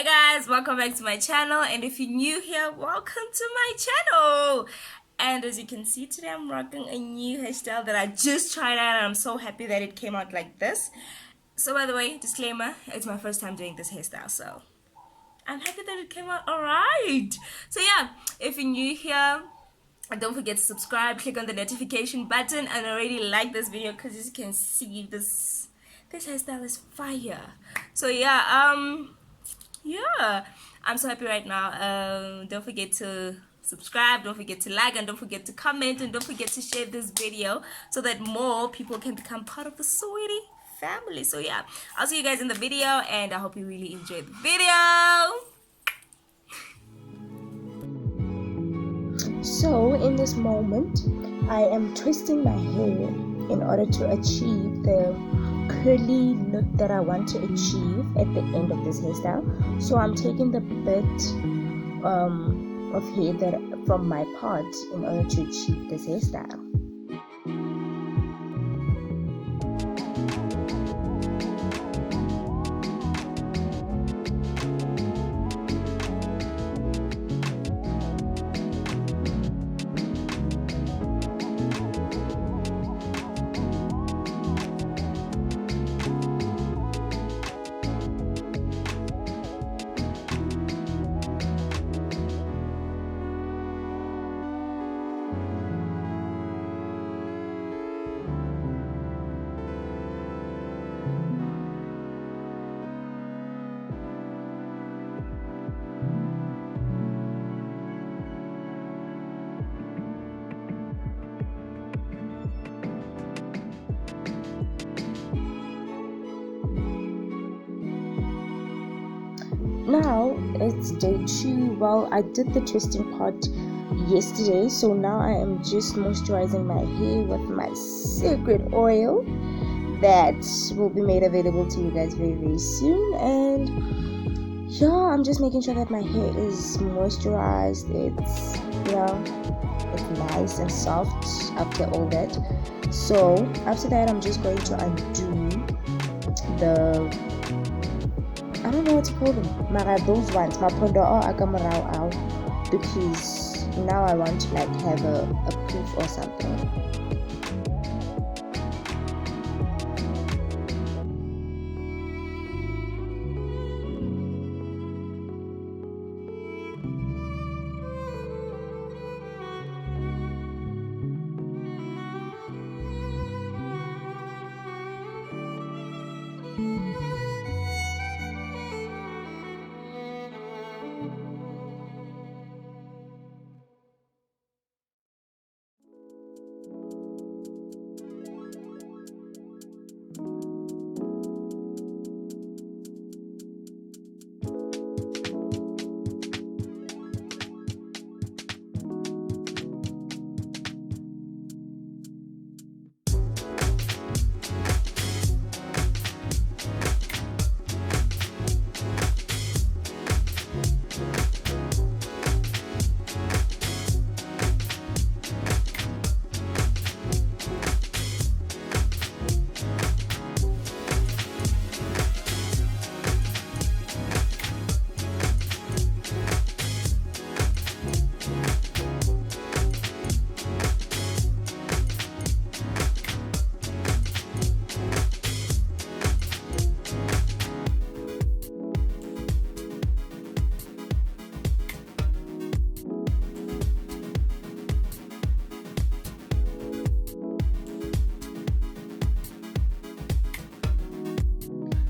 Hi guys, welcome back to my channel, and if you're new here, welcome to my channel. And as you can see, today I'm rocking a new hairstyle that I just tried out, and I'm so happy that it came out like this. So by the way, disclaimer, it's my first time doing this hairstyle, so I'm happy that it came out alright. So yeah, if you're new here, don't forget to subscribe, click on the notification button, and already like this video because as you can see, this hairstyle is fire. So yeah, I'm so happy right now. Don't forget to subscribe, don't forget to like, and don't forget to comment, and don't forget to share this video so that more people can become part of the sweetie family. So yeah, I'll see you guys in the video, and I hope you really enjoyed the video. So in this moment, I am twisting my hair in order to achieve the curly look that I want to achieve at the end of this hairstyle. So I'm taking the bit of hair that from my part in order to achieve this hairstyle. Now it's day 2. Well, I did the twisting part yesterday, so now I am just moisturizing my hair with my secret oil that will be made available to you guys very, very soon. And yeah, I'm just making sure that my hair is moisturized. It's nice and soft after all that. So after that, I'm just going to undo I don't know what to call them. Mara, those ones. My pondo because now I want to have a poof or something.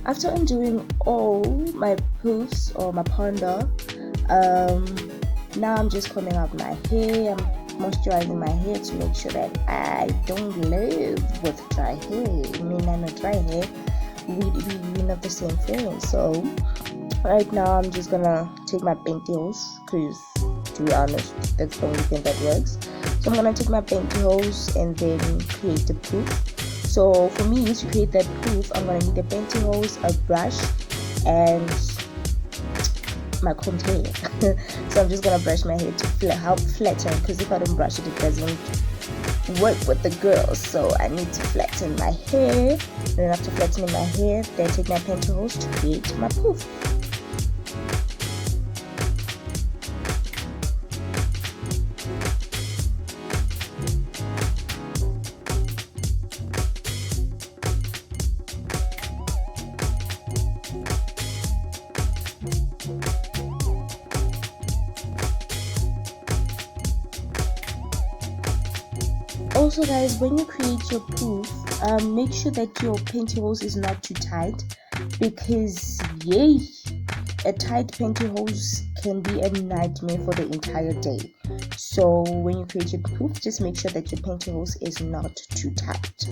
After undoing all my poofs or my ponder, now I'm just combing out my hair. I'm moisturizing my hair to make sure that I don't live with dry hair. I mean, I know dry hair, we not the same thing. So right now I'm just gonna take my pantyhose, because to be honest, that's the only thing that works. So I'm gonna take my pantyhose and then create the poof. So for me to create that poof, I'm going to need a pantyhose, a brush, and my combed hair. So I'm just going to brush my hair to help flatten, because if I don't brush it, it doesn't work with the girls. So I need to flatten my hair. Then after flattening my hair, then take my pantyhose to create my poof. also guys, when you create your poof, make sure that your pantyhose is not too tight, because yay, a tight pantyhose can be a nightmare for the entire day. So when you create your poof, just make sure that your pantyhose is not too tight.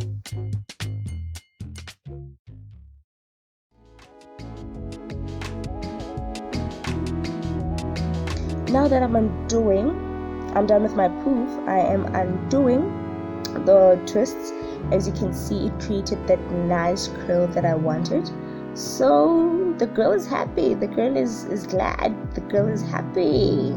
Now that I'm done with my poof, I am undoing the twists. As you can see, it created that nice curl that I wanted. So the girl is happy, the girl is glad, the girl is happy.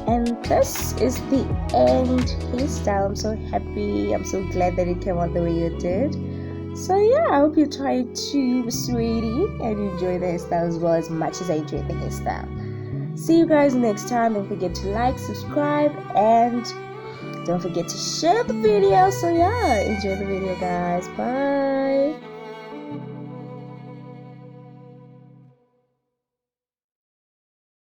And this is the end hairstyle. I'm so happy, I'm so glad that it came out the way it did. So yeah, I hope you try it too, sweetie, and enjoy the hairstyle as well as much as I enjoyed the hairstyle. See you guys next time. Don't forget to like, subscribe, and don't forget to share the video. So yeah, enjoy the video guys. Bye.